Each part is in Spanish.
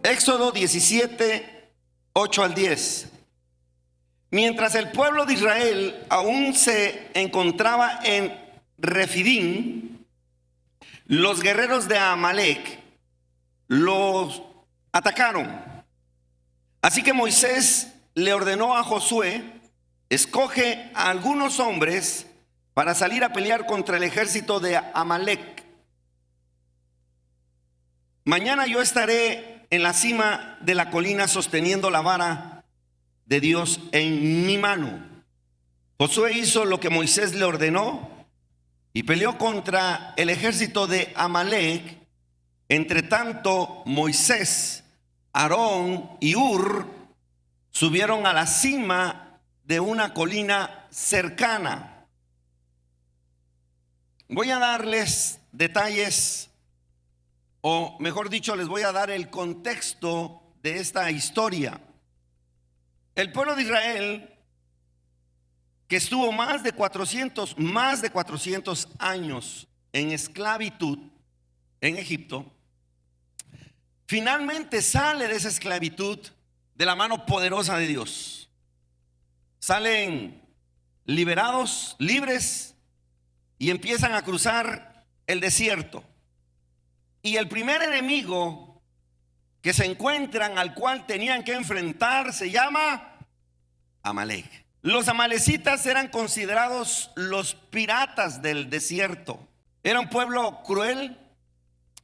Éxodo 17, 8 al 10. Mientras el pueblo de Israel aún se encontraba en Refidim, los guerreros de Amalec los atacaron. Así que Moisés le ordenó a Josué: escoge a algunos hombres para salir a pelear contra el ejército de Amalec. Mañana yo estaré en la cima de la colina sosteniendo la vara de Dios en mi mano. Josué hizo lo que Moisés le ordenó y peleó contra el ejército de Amalec. Entre tanto, Moisés, Aarón y Hur subieron a la cima de una colina cercana. Voy a darles detalles, o mejor dicho, les voy a dar el contexto de esta historia. El pueblo de Israel, que estuvo más de 400 años en esclavitud en Egipto, finalmente sale de esa esclavitud de la mano poderosa de Dios. Salen liberados, libres, y empiezan a cruzar el desierto. Y el primer enemigo que se encuentran, al cual tenían que enfrentar, se llama Amalec. Los amalecitas eran considerados los piratas del desierto. Era un pueblo cruel,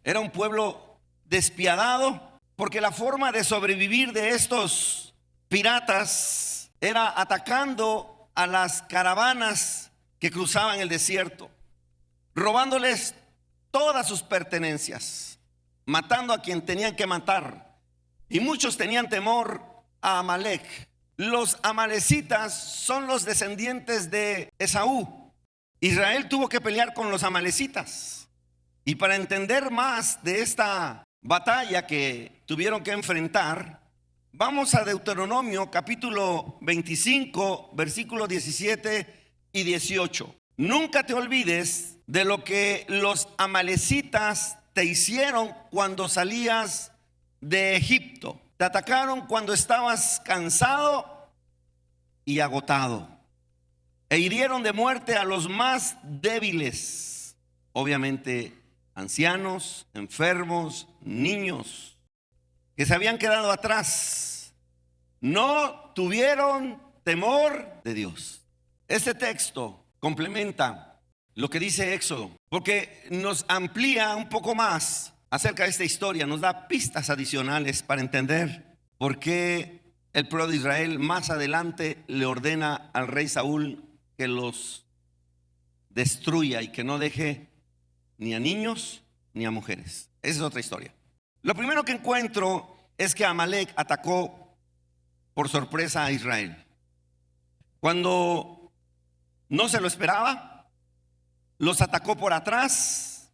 era un pueblo despiadado, porque la forma de sobrevivir de estos piratas era atacando a las caravanas que cruzaban el desierto, robándoles todas sus pertenencias, matando a quien tenían que matar. Y muchos tenían temor a Amalec. Los amalecitas son los descendientes de Esaú. Israel tuvo que pelear con los amalecitas. Y para entender más de esta batalla que tuvieron que enfrentar, vamos a Deuteronomio capítulo 25, versículos 17 y 18. Nunca te olvides de lo que los amalecitas te hicieron cuando salías de Egipto. Te atacaron cuando estabas cansado y agotado, e hirieron de muerte a los más débiles, obviamente ancianos, enfermos, niños, que se habían quedado atrás. No tuvieron temor de Dios. Este texto complementa lo que dice Éxodo, porque nos amplía un poco más acerca de esta historia, nos da pistas adicionales para entender por qué el pueblo de Israel más adelante le ordena al rey Saúl que los destruya y que no deje ni a niños ni a mujeres. Esa es otra historia. Lo primero que encuentro es que Amalec atacó por sorpresa a Israel. Cuando no se lo esperaba, los atacó por atrás,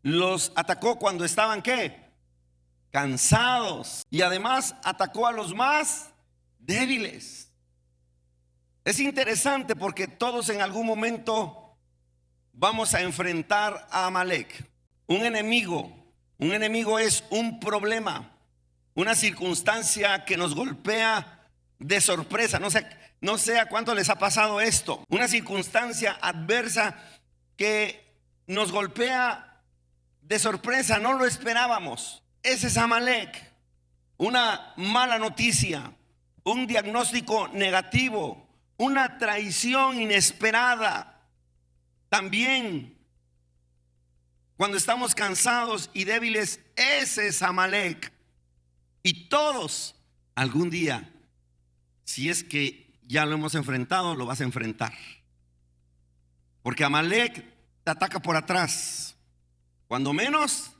los atacó cuando estaban ¿qué? Cansados, y además atacó a los más débiles. Es interesante porque todos en algún momento vamos a enfrentar a Amalec, un enemigo. Un enemigo es un problema, una circunstancia que nos golpea de sorpresa. No sé a cuánto les ha pasado esto, una circunstancia adversa que nos golpea de sorpresa, no lo esperábamos. Ese es Amalec. Una mala noticia, un diagnóstico negativo, una traición inesperada. También cuando estamos cansados y débiles, ese es Amalec. Y todos algún día, si es que ya lo hemos enfrentado, lo vas a enfrentar. Porque Amalec te ataca por atrás, cuando menos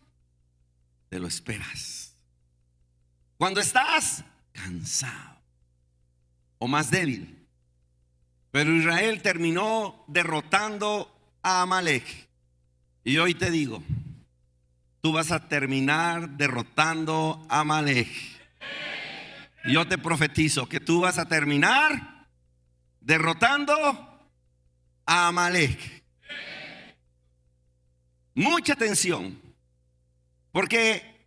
te lo esperas, cuando estás cansado o más débil. Pero Israel terminó derrotando a Amalec. Y hoy te digo, tú vas a terminar derrotando a Amalec. Yo te profetizo que tú vas a terminar derrotando a Amalec. Mucha atención, porque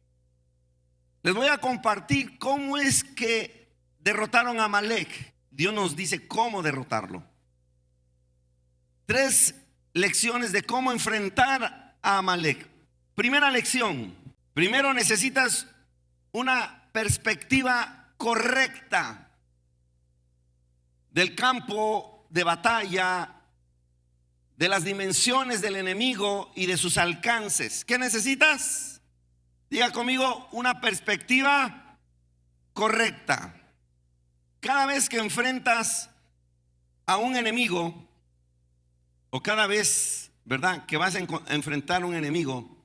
Les voy a compartir cómo es que derrotaron a Amalek. Dios nos dice cómo derrotarlo. 3 lecciones de cómo enfrentar a Amalek. Primera lección: primero necesitas una perspectiva correcta del campo de batalla, de las dimensiones del enemigo y de sus alcances. ¿Qué necesitas? Diga conmigo: una perspectiva correcta. Cada vez que enfrentas a un enemigo, o cada vez, ¿verdad?, que vas a enfrentar a un enemigo,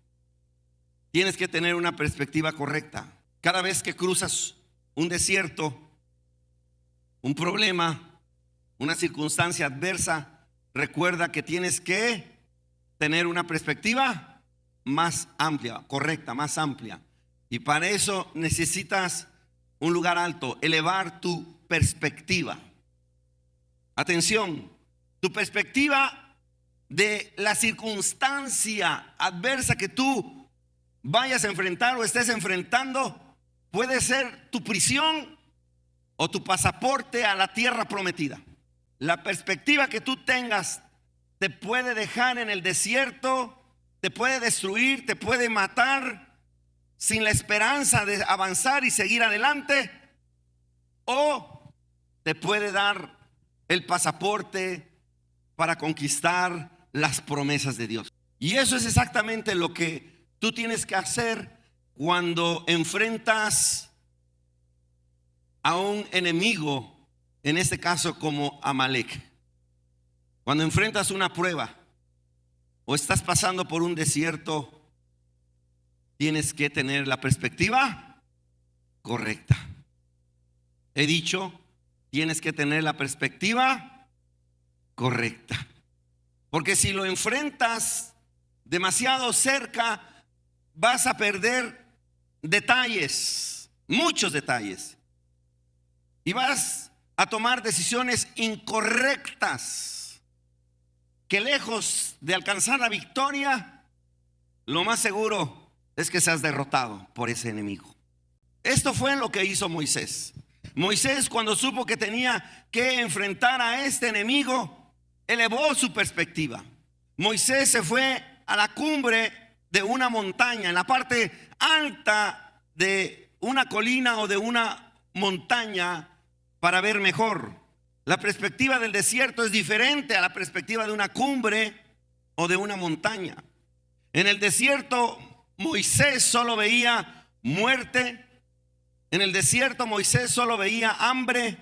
tienes que tener una perspectiva correcta. Cada vez que cruzas un desierto, un problema, una circunstancia adversa, recuerda que tienes que tener una perspectiva más amplia, correcta, más amplia. Y para eso necesitas un lugar alto, elevar tu perspectiva. Atención, tu perspectiva de la circunstancia adversa que tú vayas a enfrentar o estés enfrentando puede ser tu prisión o tu pasaporte a la tierra prometida. La perspectiva que tú tengas te puede dejar en el desierto, te puede destruir, te puede matar sin la esperanza de avanzar y seguir adelante, o te puede dar el pasaporte para conquistar las promesas de Dios. Y eso es exactamente lo que tú tienes que hacer cuando enfrentas a un enemigo, en este caso como Amalek. Cuando enfrentas una prueba o estás pasando por un desierto, tienes que tener la perspectiva correcta. He dicho, tienes que tener la perspectiva correcta. Porque si lo enfrentas demasiado cerca, vas a perder detalles, muchos detalles. Y vas a tomar decisiones incorrectas, que lejos de alcanzar la victoria, lo más seguro es que seas derrotado por ese enemigo. Esto fue lo que hizo Moisés. Moisés, cuando supo que tenía que enfrentar a este enemigo, elevó su perspectiva. Moisés se fue a la cumbre de una montaña, en la parte alta de una colina o de una montaña, para ver mejor. La perspectiva del desierto es diferente a la perspectiva de una cumbre o de una montaña. En el desierto Moisés solo veía muerte. En el desierto Moisés solo veía hambre,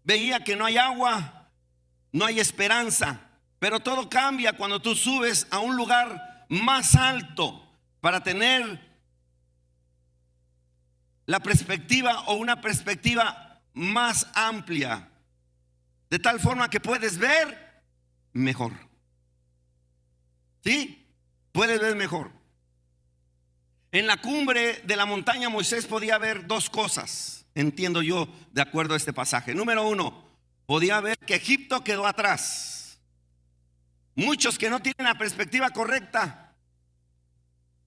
veía que no hay agua, no hay esperanza. Pero todo cambia cuando tú subes a un lugar más alto para tener la perspectiva o una perspectiva más amplia, de tal forma que puedes ver mejor. ¿Sí? Puedes ver mejor. En la cumbre de la montaña Moisés podía ver 2 cosas, entiendo yo, de acuerdo a este pasaje. Número 1, podía ver que Egipto quedó atrás. Muchos que no tienen la perspectiva correcta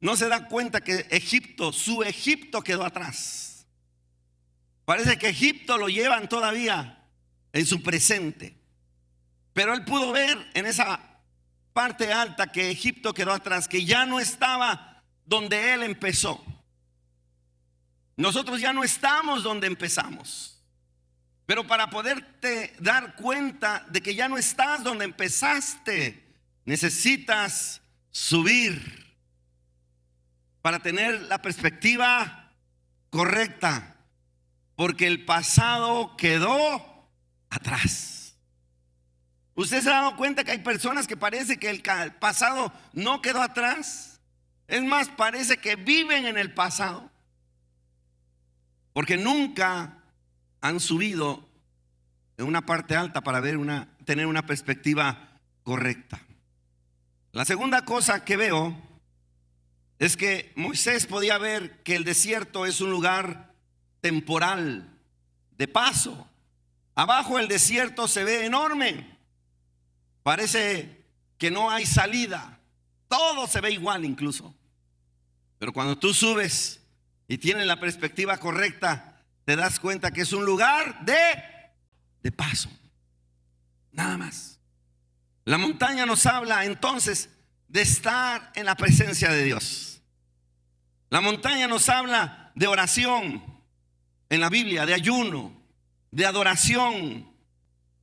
no se dan cuenta que Egipto, su Egipto quedó atrás. Parece que Egipto lo llevan todavía en su presente. Pero él pudo ver en esa parte alta que Egipto quedó atrás, que ya no estaba donde él empezó. Nosotros ya no estamos donde empezamos. Pero para poderte dar cuenta de que ya no estás donde empezaste, necesitas subir para tener la perspectiva correcta, porque el pasado quedó atrás. ¿Usted se ha dado cuenta que hay personas que parece que el pasado no quedó atrás? Es más, parece que viven en el pasado, porque nunca han subido en una parte alta para tener una perspectiva correcta. La segunda cosa que veo es que Moisés podía ver que el desierto es un lugar temporal, de paso. Abajo el desierto se ve enorme, parece que no hay salida, todo se ve igual incluso. Pero cuando tú subes y tienes la perspectiva correcta, te das cuenta que es un lugar de paso. Nada más. La montaña nos habla entonces de estar en la presencia de Dios. La montaña nos habla de oración en la Biblia, de ayuno, de adoración,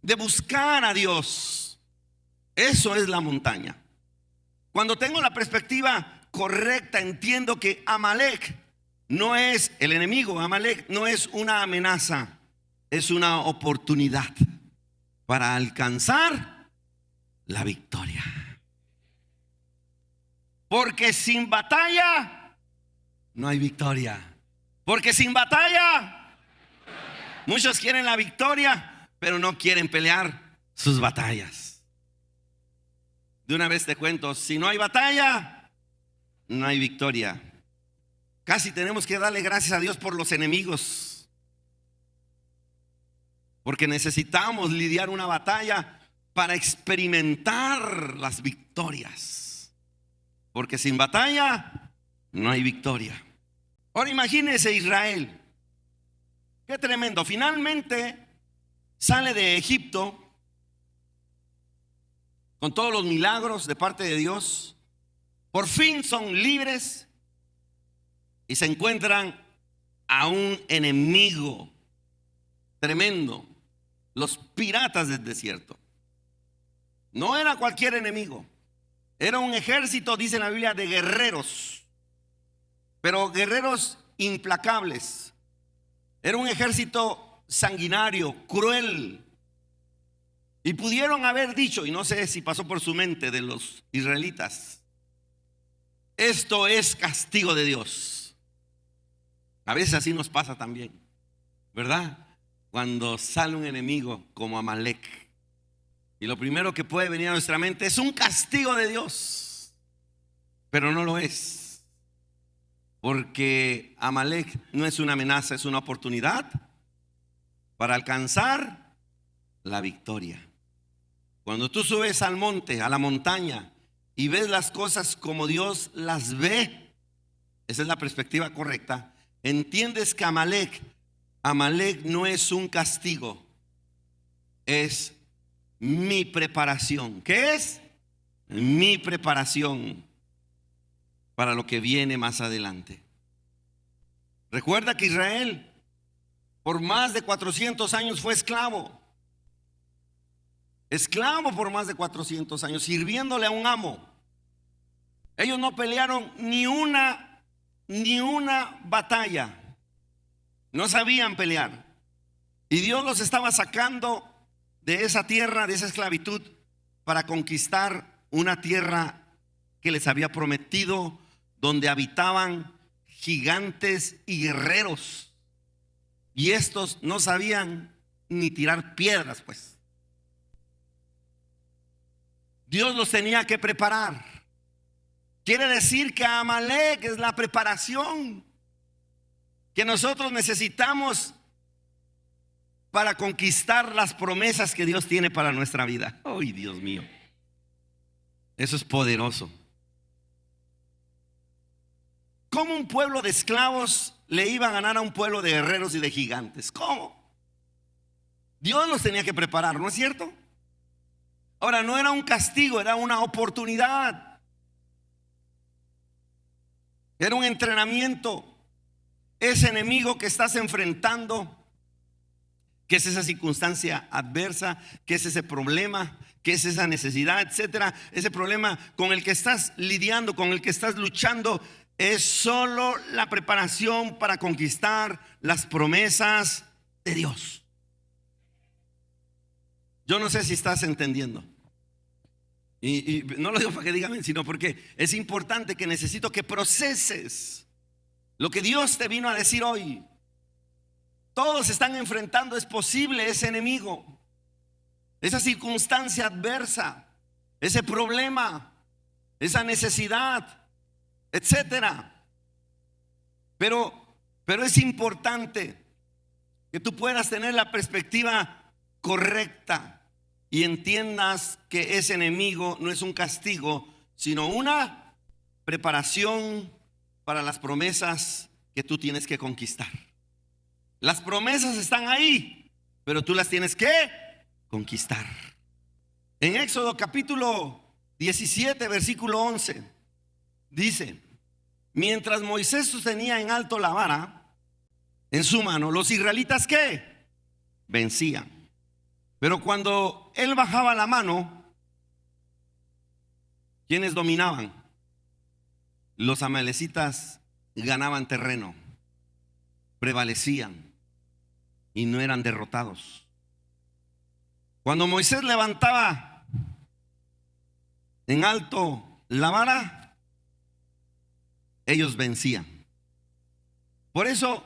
de buscar a Dios. Eso es la montaña. Cuando tengo la perspectiva correcta, entiendo que Amalek no es el enemigo. Amalek no es una amenaza, es una oportunidad para alcanzar la victoria. Porque sin batalla no hay victoria. Porque sin batalla, muchos quieren la victoria, pero no quieren pelear sus batallas. De una vez te cuento, si no hay batalla, no hay victoria. Casi tenemos que darle gracias a Dios por los enemigos, porque necesitamos lidiar una batalla para experimentar las victorias. Porque sin batalla no hay victoria. Ahora imagínese Israel. Qué tremendo. Finalmente sale de Egipto con todos los milagros de parte de Dios. Por fin son libres y se encuentran a un enemigo tremendo. Los piratas del desierto. No era cualquier enemigo. Era un ejército, dice la Biblia, de guerreros. Pero guerreros implacables. Era un ejército sanguinario, cruel. Y pudieron haber dicho, y no sé si pasó por su mente de los israelitas, esto es castigo de Dios. A veces así nos pasa también, ¿verdad? Cuando sale un enemigo como Amalek, y lo primero que puede venir a nuestra mente es un castigo de Dios. Pero no lo es. Porque Amalek no es una amenaza, es una oportunidad para alcanzar la victoria. Cuando tú subes al monte, a la montaña, y ves las cosas como Dios las ve, esa es la perspectiva correcta, entiendes que Amalek no es un castigo, es mi preparación. ¿Qué es? Mi preparación para lo que viene más adelante. Recuerda que Israel por más de 400 años fue esclavo. Esclavo por más de 400 años, sirviéndole a un amo. Ellos no pelearon ni una batalla. No sabían pelear. Y Dios los estaba sacando de esa tierra, de esa esclavitud, para conquistar una tierra que les había prometido, donde habitaban gigantes y guerreros. Y estos no sabían ni tirar piedras, pues. Dios los tenía que preparar. Quiere decir que Amalek es la preparación que nosotros necesitamos para conquistar las promesas que Dios tiene para nuestra vida. ¡Ay, Dios mío! Eso es poderoso. ¿Cómo un pueblo de esclavos le iba a ganar a un pueblo de guerreros y de gigantes? ¿Cómo? Dios los tenía que preparar, ¿no es cierto? Ahora, no era un castigo, era una oportunidad. Era un entrenamiento. Ese enemigo que estás enfrentando, que es esa circunstancia adversa, que es ese problema, que es esa necesidad, etcétera, ese problema con el que estás lidiando, con el que estás luchando, es solo la preparación para conquistar las promesas de Dios. Yo no sé si estás entendiendo. Y no lo digo para que digan, sino porque es importante, que necesito que proceses lo que Dios te vino a decir hoy. Todos están enfrentando, es posible, ese enemigo, esa circunstancia adversa, ese problema, esa necesidad, etcétera. Pero es importante que tú puedas tener la perspectiva correcta y entiendas que ese enemigo no es un castigo, sino una preparación para las promesas que tú tienes que conquistar. Las promesas están ahí, pero tú las tienes que conquistar. En Éxodo capítulo 17, versículo 11, dice: mientras Moisés sostenía en alto la vara en su mano, los israelitas ¿qué? Vencían. Pero cuando él bajaba la mano, ¿quiénes dominaban? Los amalecitas ganaban terreno, prevalecían y no eran derrotados. Cuando Moisés levantaba en alto la vara, ellos vencían. Por eso,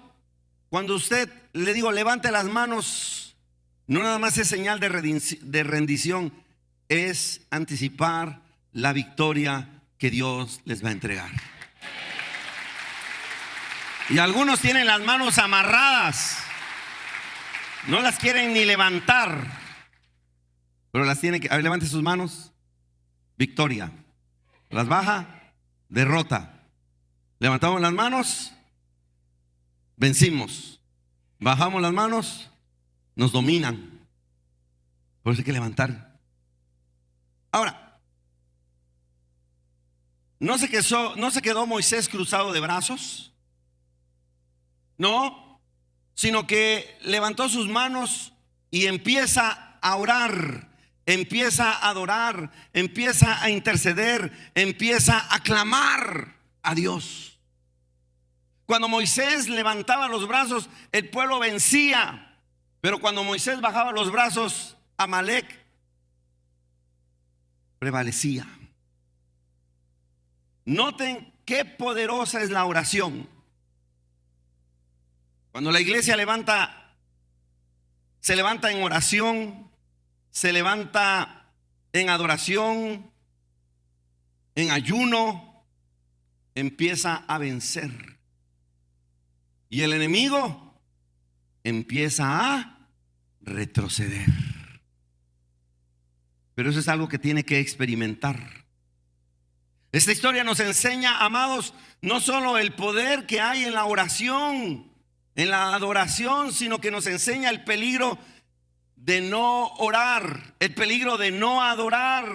cuando usted, le digo, levante las manos, no nada más es señal de rendición, es anticipar la victoria que Dios les va a entregar. Y algunos tienen las manos amarradas, no las quieren ni levantar, pero las tienen que, a ver, levante sus manos, victoria. Las baja, derrota. Levantamos las manos, vencimos. Bajamos las manos, nos dominan. Por eso hay que levantar. Ahora, no se quedó Moisés cruzado de brazos, no, sino que levantó sus manos y empieza a orar, empieza a adorar, empieza a interceder, empieza a clamar a Dios. Cuando Moisés levantaba los brazos, el pueblo vencía, pero cuando Moisés bajaba los brazos, Amalec prevalecía. Noten qué poderosa es la oración. Cuando la iglesia se levanta en oración, se levanta en adoración, en ayuno, empieza a vencer. Y el enemigo empieza a retroceder. Pero eso es algo que tiene que experimentar. Esta historia nos enseña, amados, no solo el poder que hay en la oración, en la adoración, sino que nos enseña el peligro de no orar, el peligro de no adorar,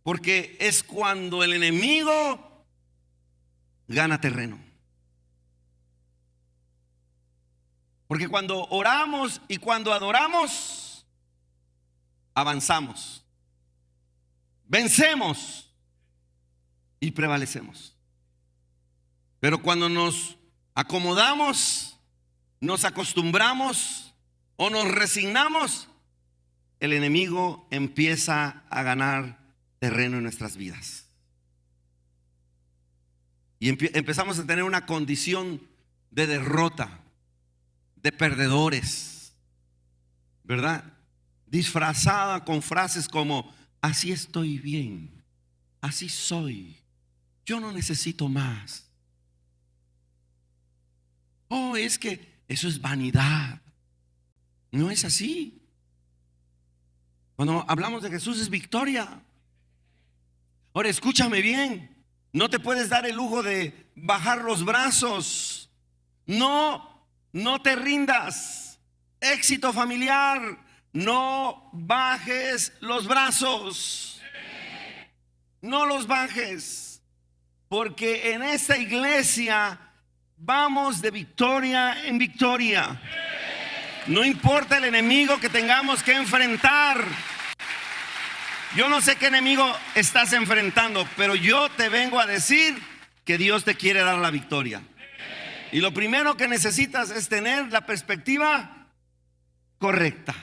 porque es cuando el enemigo gana terreno. Porque cuando oramos y cuando adoramos, avanzamos, vencemos y prevalecemos. Pero cuando nos acomodamos, nos acostumbramos o nos resignamos, el enemigo empieza a ganar terreno en nuestras vidas. Y empezamos a tener una condición de derrota, de perdedores, ¿verdad? Disfrazada con frases como: así estoy bien, así soy, yo no necesito más. Oh, es que eso es vanidad. No es así. Cuando hablamos de Jesús es victoria. Ahora escúchame bien, no te puedes dar el lujo de bajar los brazos. No te rindas. Éxito familiar, no bajes los brazos. No los bajes, porque en esta iglesia vamos de victoria en victoria. No importa el enemigo que tengamos que enfrentar. Yo no sé qué enemigo estás enfrentando, pero yo te vengo a decir que Dios te quiere dar la victoria. Y lo primero que necesitas es tener la perspectiva correcta.